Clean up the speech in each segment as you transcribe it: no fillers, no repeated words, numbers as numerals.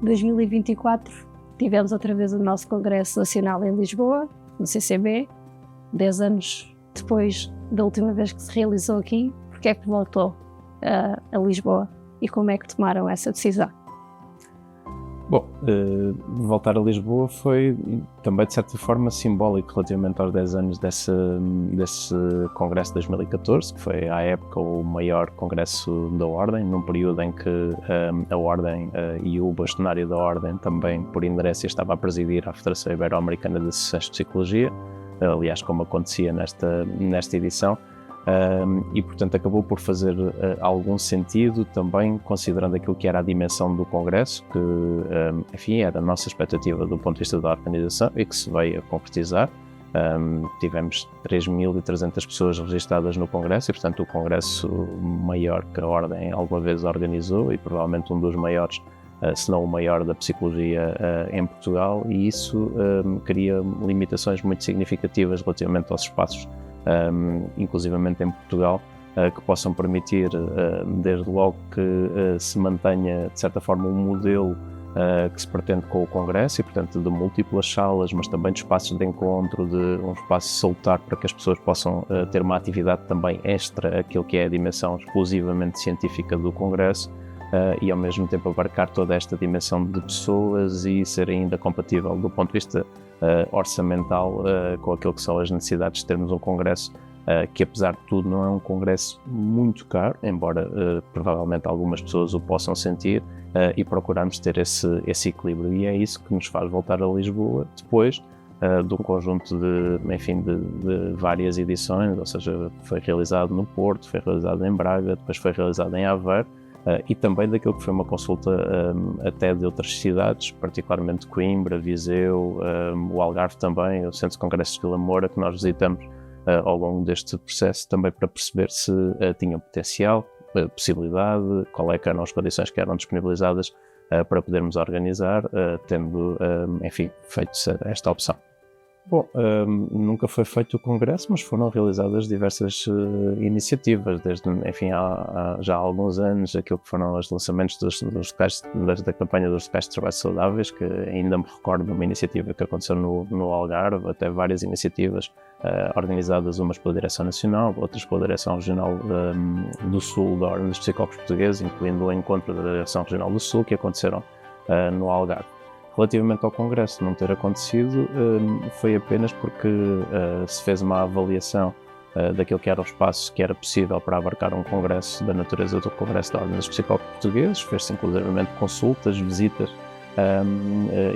2024 tivemos outra vez o nosso Congresso Nacional em Lisboa, no CCB, 10 anos depois da última vez que se realizou aqui. Porque é que voltou a Lisboa e como é que tomaram essa decisão? Bom, voltar a Lisboa foi também de certa forma simbólico relativamente aos 10 anos desse Congresso de 2014, que foi à época o maior congresso da Ordem, num período em que a Ordem e o bastonário da Ordem também por inércia estava a presidir a Federação Ibero-Americana de Associações de Psicologia, aliás como acontecia nesta edição. E portanto acabou por fazer algum sentido também considerando aquilo que era a dimensão do Congresso, que enfim era a nossa expectativa do ponto de vista da organização e que se veio a concretizar. Tivemos 3.300 pessoas registadas no Congresso e portanto o Congresso maior que a Ordem alguma vez organizou e provavelmente um dos maiores, se não o maior da psicologia em Portugal, e isso cria limitações muito significativas relativamente aos espaços inclusivamente em Portugal, que possam permitir, desde logo que se mantenha, de certa forma, um modelo que se pretende com o Congresso e, portanto, de múltiplas salas, mas também de espaços de encontro, de um espaço salutar para que as pessoas possam ter uma atividade também extra àquilo que é a dimensão exclusivamente científica do Congresso, e, ao mesmo tempo, abarcar toda esta dimensão de pessoas e ser ainda compatível do ponto de vista orçamental com aquilo que são as necessidades de termos um congresso que, apesar de tudo, não é um congresso muito caro, embora provavelmente algumas pessoas o possam sentir, e procuramos ter esse equilíbrio, e é isso que nos faz voltar a Lisboa depois de um conjunto de várias edições, ou seja, foi realizado no Porto, foi realizado em Braga, depois foi realizado em Aveiro, e também daquilo que foi uma consulta até de outras cidades, particularmente Coimbra, Viseu, o Algarve também, o Centro de Congressos de Vila Moura, que nós visitamos ao longo deste processo, também para perceber se tinham potencial, possibilidade, qual é que eram as condições que eram disponibilizadas para podermos organizar, tendo, enfim, feito esta opção. Bom, nunca foi feito o Congresso, mas foram realizadas diversas iniciativas, desde, enfim, já há alguns anos, aquilo que foram os lançamentos da campanha dos locais de trabalho saudáveis, que ainda me recordo de uma iniciativa que aconteceu no Algarve, até várias iniciativas organizadas, umas pela Direção Nacional, outras pela Direção Regional do Sul da Ordem dos Psicólogos Portugueses, incluindo o encontro da Direção Regional do Sul, que aconteceram no Algarve. Relativamente ao Congresso não ter acontecido, foi apenas porque se fez uma avaliação daquilo que era o espaço que era possível para abarcar um congresso da natureza do Congresso da Ordem dos Psicólogos Portugueses, fez-se inclusivamente consultas, visitas,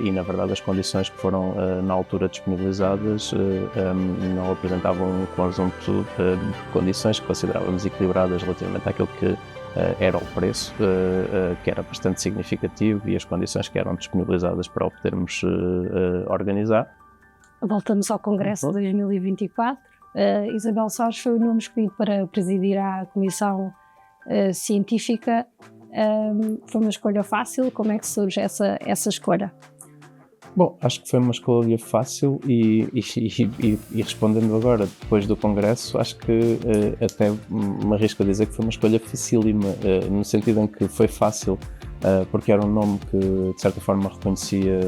e na verdade as condições que foram na altura disponibilizadas não apresentavam um conjunto de condições que considerávamos equilibradas relativamente àquilo que era o preço, que era bastante significativo, e as condições que eram disponibilizadas para o podermos organizar. Voltamos ao Congresso de 2024. Isabel Soares foi o nome escolhido para presidir a Comissão Científica. Foi uma escolha fácil? Como é que surge essa escolha? Bom, acho que foi uma escolha fácil e respondendo agora, depois do Congresso, acho que até me arrisco a dizer que foi uma escolha facílima, no sentido em que foi fácil, porque era um nome que de certa forma reconhecia,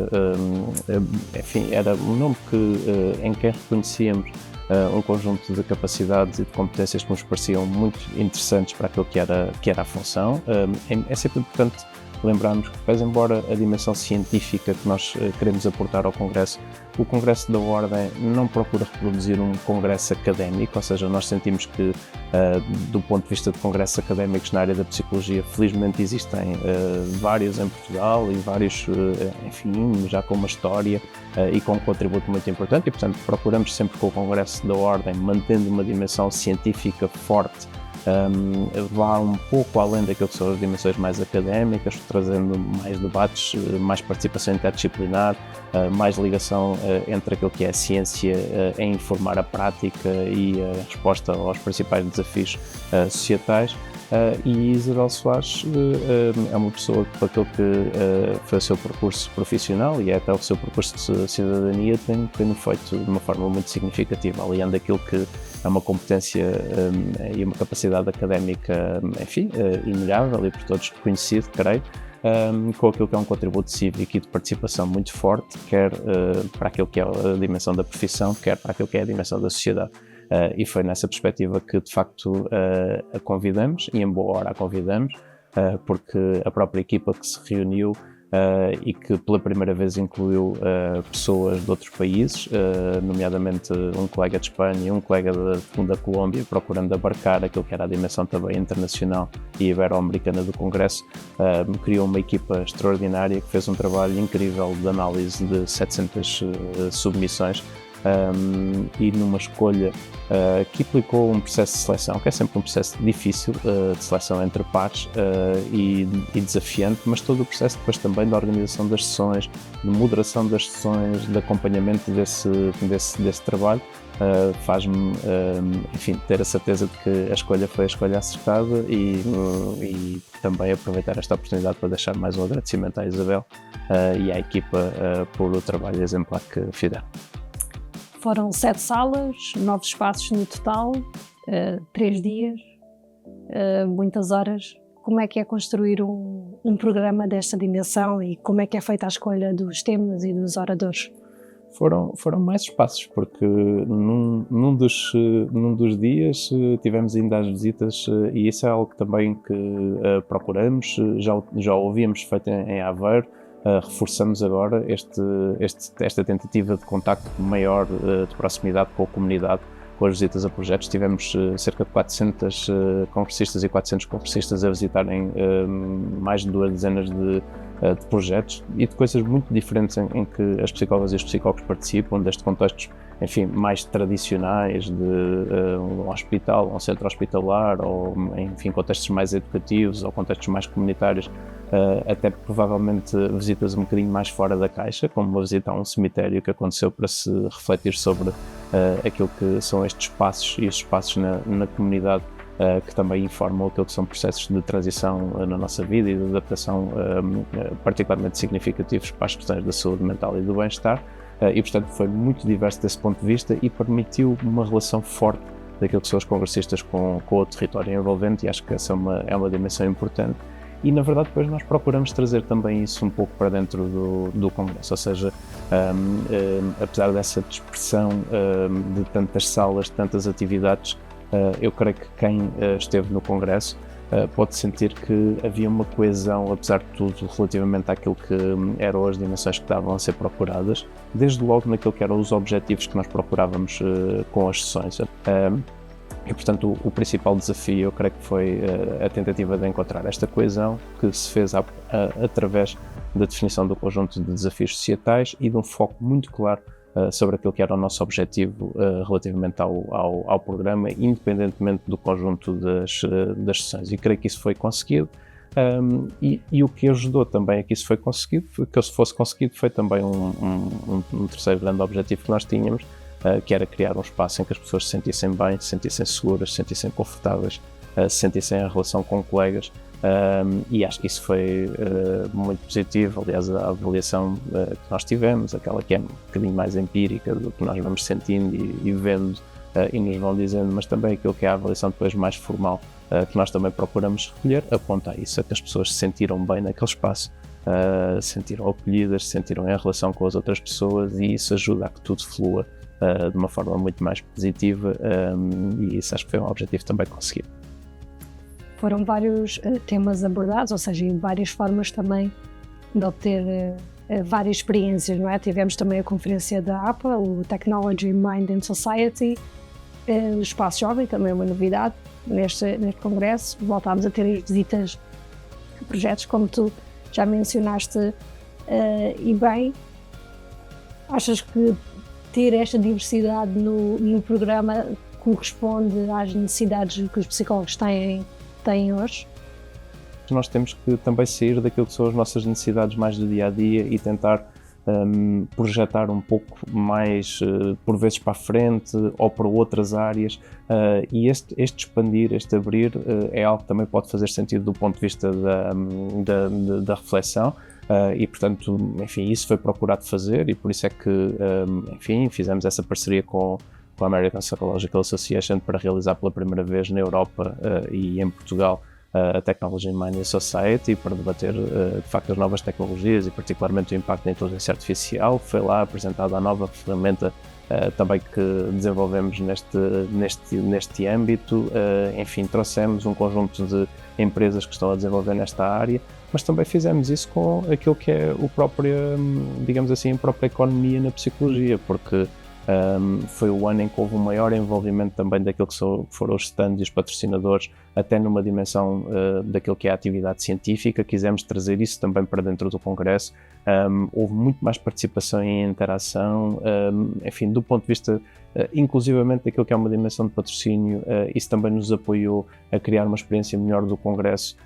enfim, era um nome em quem reconhecíamos um conjunto de capacidades e de competências que nos pareciam muito interessantes para aquilo que era a função. É sempre importante lembrarmos que, pese embora a dimensão científica que nós queremos aportar ao Congresso, o Congresso da Ordem não procura reproduzir um congresso académico, ou seja, nós sentimos que, do ponto de vista de congressos académicos na área da psicologia, felizmente existem vários em Portugal e vários, enfim, já com uma história e com um contributo muito importante, e portanto procuramos sempre com o Congresso da Ordem, mantendo uma dimensão científica forte, vá um pouco além daquilo que são as dimensões mais académicas, trazendo mais debates, mais participação interdisciplinar, mais ligação entre aquilo que é a ciência em informar a prática e a resposta aos principais desafios societais. E Isabel Soares é uma pessoa que, para aquilo que foi o seu percurso profissional e até o seu percurso de cidadania, tem feito de uma forma muito significativa, aliando aquilo que é uma competência e uma capacidade académica, enfim, inegável e por todos reconhecido, creio, com aquilo que é um contributo cívico e de participação muito forte, quer para aquilo que é a dimensão da profissão, quer para aquilo que é a dimensão da sociedade. E foi nessa perspectiva que, de facto, a convidamos, e em boa hora a convidamos, porque a própria equipa que se reuniu e que pela primeira vez incluiu pessoas de outros países, nomeadamente um colega de Espanha e um colega da Colômbia, procurando abarcar aquilo que era a dimensão também internacional e ibero-americana do Congresso, criou uma equipa extraordinária que fez um trabalho incrível de análise de 700 submissões, e numa escolha que implicou um processo de seleção, que é sempre um processo difícil de seleção entre pares e desafiante, mas todo o processo depois também da organização das sessões, de moderação das sessões, de acompanhamento desse trabalho, faz-me, enfim, ter a certeza de que a escolha foi a escolha acertada e também aproveitar esta oportunidade para deixar mais um agradecimento à Isabel e à equipa por o trabalho exemplar que fizeram. Foram 7 salas, 9 espaços no total, 3 dias, muitas horas. Como é que é construir um programa desta dimensão e como é que é feita a escolha dos temas e dos oradores? Foram mais espaços, porque num dos dias tivemos ainda as visitas, e isso é algo que também procuramos, já ouvíamos feito em Aveiro. Reforçamos agora esta tentativa de contacto maior, de proximidade com a comunidade, com as visitas a projetos. Tivemos cerca de 400 congressistas e 400 congressistas a visitarem mais de 2 dezenas de projetos e de coisas muito diferentes em que as psicólogas e os psicólogos participam, desde contextos, enfim, mais tradicionais de um hospital, um centro hospitalar, ou enfim, contextos mais educativos ou contextos mais comunitários, até provavelmente visitas um bocadinho mais fora da caixa, como uma visita a um cemitério que aconteceu para se refletir sobre aquilo que são estes espaços e os espaços na comunidade, que também informam aquilo que são processos de transição na nossa vida e de adaptação particularmente significativos para as questões da saúde mental e do bem-estar, e portanto foi muito diverso desse ponto de vista e permitiu uma relação forte daquilo que são os congressistas com o território envolvente, e acho que essa é uma dimensão importante. E na verdade depois nós procuramos trazer também isso um pouco para dentro do Congresso, ou seja, apesar dessa dispersão de tantas salas, tantas atividades, eu creio que quem esteve no Congresso pode sentir que havia uma coesão, apesar de tudo, relativamente àquilo que eram as dimensões que estavam a ser procuradas, desde logo naquilo que eram os objetivos que nós procurávamos com as sessões. E, portanto, o principal desafio, eu creio que foi a tentativa de encontrar esta coesão que se fez através da definição do conjunto de desafios societais e de um foco muito claro sobre aquilo que era o nosso objetivo relativamente ao programa, independentemente do conjunto das sessões. E creio que isso foi conseguido. E o que ajudou também a que isso foi conseguido, que se fosse conseguido, foi também um terceiro grande objetivo que nós tínhamos, que era criar um espaço em que as pessoas se sentissem bem, se sentissem seguras, se sentissem confortáveis, se sentissem em relação com colegas, e acho que isso foi muito positivo. Aliás, a avaliação que nós tivemos, aquela que é um bocadinho mais empírica do que nós vamos sentindo e vendo e nos vão dizendo, mas também aquilo que é a avaliação depois mais formal, que nós também procuramos recolher, aponta a isso, a que as pessoas se sentiram bem naquele espaço, se sentiram acolhidas, se sentiram em relação com as outras pessoas, e isso ajuda a que tudo flua de uma forma muito mais positiva, e isso acho que foi um objetivo também conseguido. Foram vários temas abordados, ou seja, várias formas também de obter várias experiências, não é? Tivemos também a conferência da APA, o Technology, Mind and Society, o Espaço Jovem, também uma novidade neste congresso. Voltámos a ter as visitas a projetos, como tu já mencionaste, e bem, achas que ter esta diversidade no programa corresponde às necessidades que os psicólogos têm hoje? Nós temos que também sair daquilo que são as nossas necessidades mais do dia-a-dia e tentar projetar um pouco mais, por vezes para a frente ou para outras áreas, e este expandir, este abrir, é algo que também pode fazer sentido do ponto de vista da reflexão. E portanto, enfim, isso foi procurado fazer, e por isso é que, enfim, fizemos essa parceria com a American Psychological Association para realizar pela primeira vez na Europa e em Portugal a Technology in Mind Society, para debater de facto as novas tecnologias e particularmente o impacto da inteligência artificial. Foi lá apresentada a nova ferramenta também que desenvolvemos neste âmbito. Enfim, trouxemos um conjunto de empresas que estão a desenvolver nesta área, mas também fizemos isso com aquilo que é o próprio, digamos assim, a própria economia na psicologia, porque foi o ano em que houve um maior envolvimento também daquilo que foram os stands e os patrocinadores, até numa dimensão daquilo que é a atividade científica. Quisemos trazer isso também para dentro do Congresso. Houve muito mais participação e interação, enfim, do ponto de vista inclusivamente daquilo que é uma dimensão de patrocínio. Isso também nos apoiou a criar uma experiência melhor do Congresso,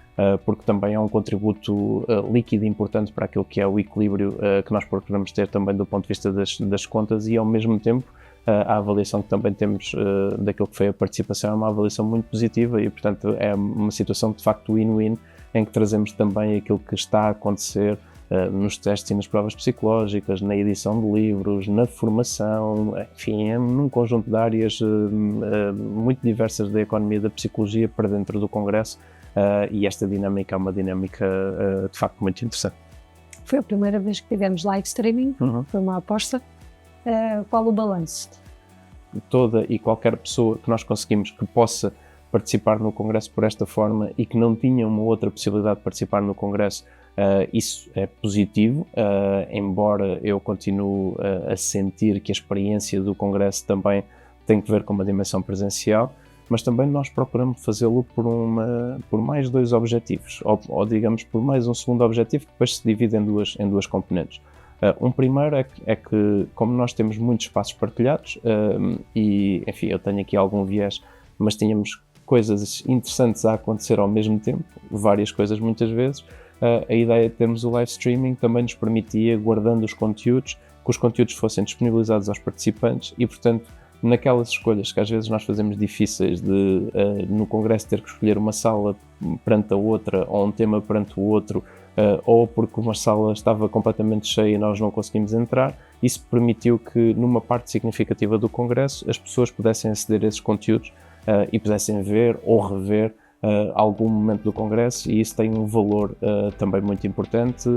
porque também é um contributo líquido e importante para aquilo que é o equilíbrio que nós procuramos ter também do ponto de vista das contas, e ao mesmo tempo a avaliação que também temos daquilo que foi a participação é uma avaliação muito positiva, e portanto é uma situação de facto win-win, em que trazemos também aquilo que está a acontecer nos testes e nas provas psicológicas, na edição de livros, na formação, enfim, num conjunto de áreas muito diversas da economia da psicologia para dentro do Congresso, e esta dinâmica é uma dinâmica de facto muito interessante. Foi a primeira vez que tivemos live streaming, foi uma aposta. Qual o balanço? Toda e qualquer pessoa que nós conseguimos que possa participar no Congresso por esta forma e que não tinha uma outra possibilidade de participar no Congresso, isso é positivo, embora eu continue a sentir que a experiência do Congresso também tem que ver com uma dimensão presencial, mas também nós procuramos fazê-lo por mais dois objetivos, ou digamos por mais um segundo objetivo, que depois se divide em duas componentes. Um primeiro é que, como nós temos muitos espaços partilhados, e enfim, eu tenho aqui algum viés, mas tínhamos coisas interessantes a acontecer ao mesmo tempo, várias coisas muitas vezes. A ideia de termos o live streaming também nos permitia, guardando os conteúdos, que os conteúdos fossem disponibilizados aos participantes, e portanto naquelas escolhas que às vezes nós fazemos difíceis de no Congresso ter que escolher uma sala perante a outra, ou um tema perante o outro, ou porque uma sala estava completamente cheia e nós não conseguimos entrar, isso permitiu que numa parte significativa do Congresso as pessoas pudessem aceder a esses conteúdos e pudessem ver ou rever algum momento do Congresso, e isso tem um valor também muito importante,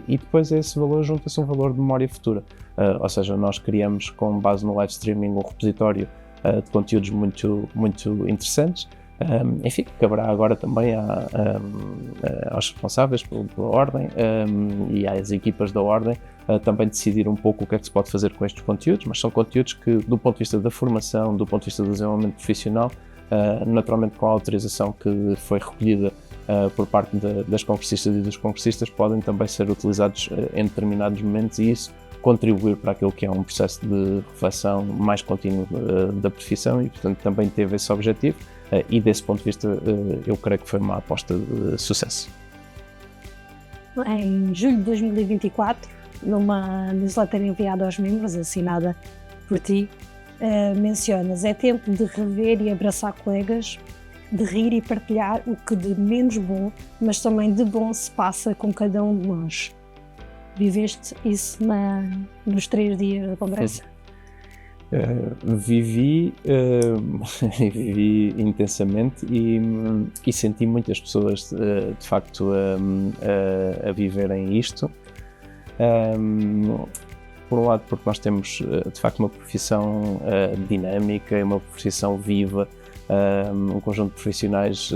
e depois a esse valor junta-se um valor de memória futura, ou seja, nós criamos com base no live streaming um repositório de conteúdos muito, muito interessantes. Enfim, caberá agora também aos responsáveis pela Ordem e às equipas da Ordem também decidir um pouco o que é que se pode fazer com estes conteúdos, mas são conteúdos que, do ponto de vista da formação, do ponto de vista do desenvolvimento profissional, naturalmente com a autorização que foi recolhida por parte das congressistas e dos congressistas, podem também ser utilizados em determinados momentos, e isso contribuir para aquilo que é um processo de reflexão mais contínuo da profissão, e portanto também teve esse objetivo, e desse ponto de vista eu creio que foi uma aposta de sucesso. Em julho de 2024, numa newsletter enviada aos membros, assinada por ti, mencionas: é tempo de rever e abraçar colegas, de rir e partilhar o que de menos bom, mas também de bom se passa com cada um de nós. Viveste isso nos 3 dias do Congresso? Vivi intensamente e senti muitas pessoas de facto a viverem isto. Por um lado, porque nós temos de facto uma profissão dinâmica, uma profissão viva, um conjunto de profissionais,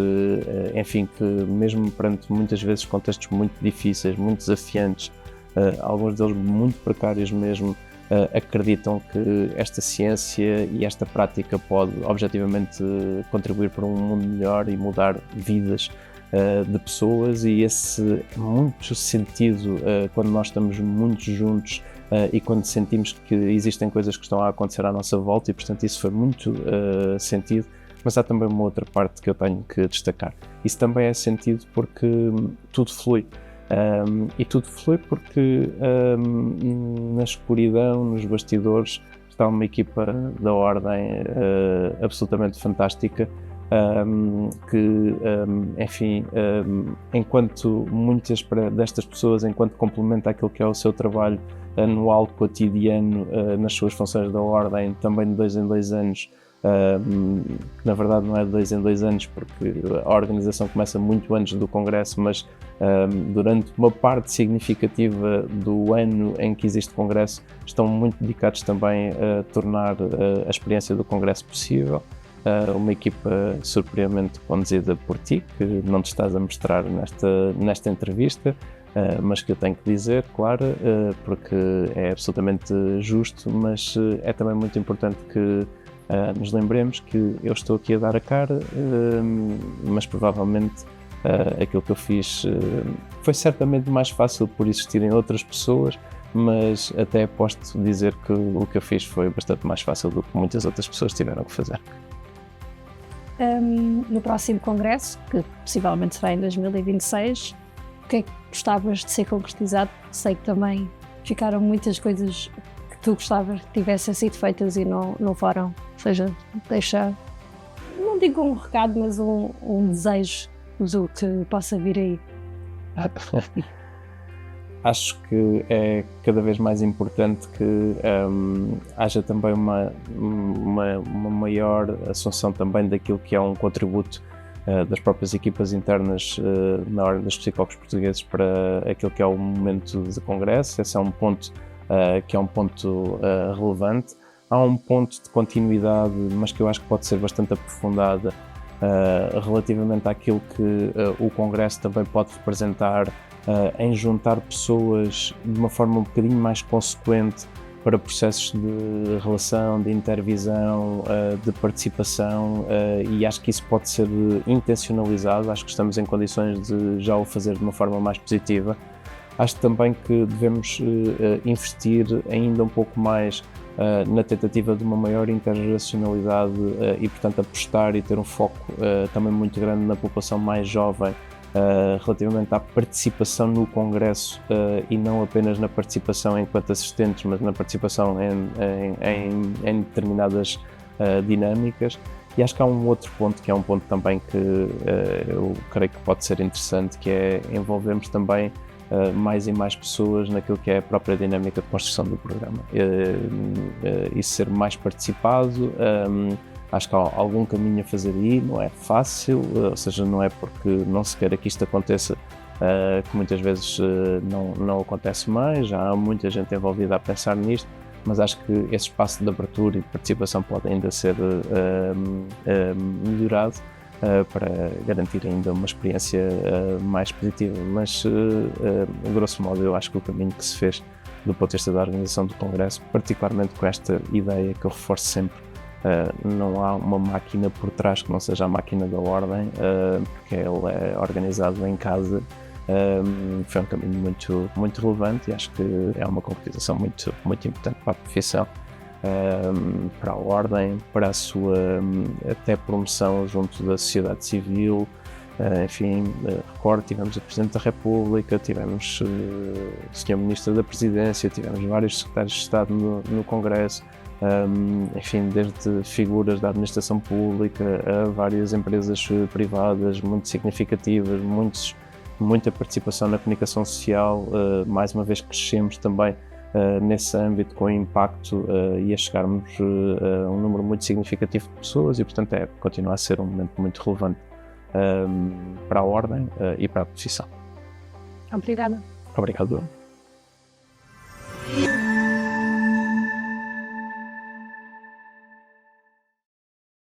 enfim, que mesmo perante muitas vezes contextos muito difíceis, muito desafiantes, alguns deles muito precários mesmo, acreditam que esta ciência e esta prática pode objetivamente contribuir para um mundo melhor e mudar vidas de pessoas, e esse muito sentido quando nós estamos muito juntos e quando sentimos que existem coisas que estão a acontecer à nossa volta, e portanto isso foi muito sentido. Mas há também uma outra parte que eu tenho que destacar. Isso também é sentido porque tudo flui. E tudo flui porque na escuridão, nos bastidores, está uma equipa da Ordem absolutamente fantástica, que, enfim, enquanto muitas destas pessoas, enquanto complementa aquilo que é o seu trabalho anual, cotidiano, nas suas funções da Ordem, também de 2 em 2 anos, que na verdade não é de 2 em 2 anos, porque a organização começa muito antes do Congresso, mas durante uma parte significativa do ano em que existe Congresso, estão muito dedicados também a tornar a experiência do Congresso possível. Uma equipa surpreendentemente conduzida por ti, que não te estás a mostrar nesta entrevista, mas que eu tenho que dizer, claro, porque é absolutamente justo, mas é também muito importante que nos lembremos que eu estou aqui a dar a cara, mas provavelmente aquilo que eu fiz foi certamente mais fácil por existirem outras pessoas, mas até posso dizer que o que eu fiz foi bastante mais fácil do que muitas outras pessoas tiveram que fazer. No próximo congresso, que possivelmente será em 2026, o que é que gostavas de ser concretizado? Sei que também ficaram muitas coisas que tu gostavas que tivessem sido feitas e não foram. Ou seja, deixa, não digo um recado, mas um desejo do que possa vir aí. Acho que é cada vez mais importante que haja também uma maior assunção também daquilo que é um contributo das próprias equipas internas na Ordem dos Psicólogos Portugueses para aquilo que é o momento de congresso. Esse é um ponto que é um ponto relevante. Há um ponto de continuidade, mas que eu acho que pode ser bastante aprofundada relativamente àquilo que o congresso também pode representar em juntar pessoas de uma forma um bocadinho mais consequente para processos de relação, de intervisão, de participação, e acho que isso pode ser intencionalizado. Acho que estamos em condições de já o fazer de uma forma mais positiva. Acho também que devemos investir ainda um pouco mais na tentativa de uma maior intergeracionalidade e, portanto, apostar e ter um foco também muito grande na população mais jovem relativamente à participação no Congresso e não apenas na participação enquanto assistentes, mas na participação em determinadas dinâmicas. E acho que há um outro ponto que é um ponto também que eu creio que pode ser interessante, que é envolvermos também mais e mais pessoas naquilo que é a própria dinâmica de construção do programa e ser mais participado. Acho que há algum caminho a fazer aí, não é fácil, ou seja, não é porque não se queira que isto aconteça que muitas vezes não acontece mais, já há muita gente envolvida a pensar nisto, mas acho que esse espaço de abertura e de participação pode ainda ser melhorado para garantir ainda uma experiência mais positiva, mas grosso modo eu acho que o caminho que se fez do ponto de vista da organização do Congresso, particularmente com esta ideia que eu reforço sempre, não há uma máquina por trás que não seja a máquina da Ordem, porque ele é organizado em casa, foi um caminho muito, muito relevante e acho que é uma concretização muito, muito importante para a profissão, para a Ordem, para a sua até promoção junto da sociedade civil. Enfim, recordo, tivemos o Presidente da República, tivemos o Sr. Ministro da Presidência, tivemos vários secretários de Estado no Congresso, enfim, desde figuras da administração pública a várias empresas privadas muito significativas, muita participação na comunicação social. Mais uma vez crescemos também nesse âmbito com impacto e a chegarmos a um número muito significativo de pessoas e, portanto, continua a ser um momento muito relevante para a Ordem e para a profissão. Obrigada. Obrigado.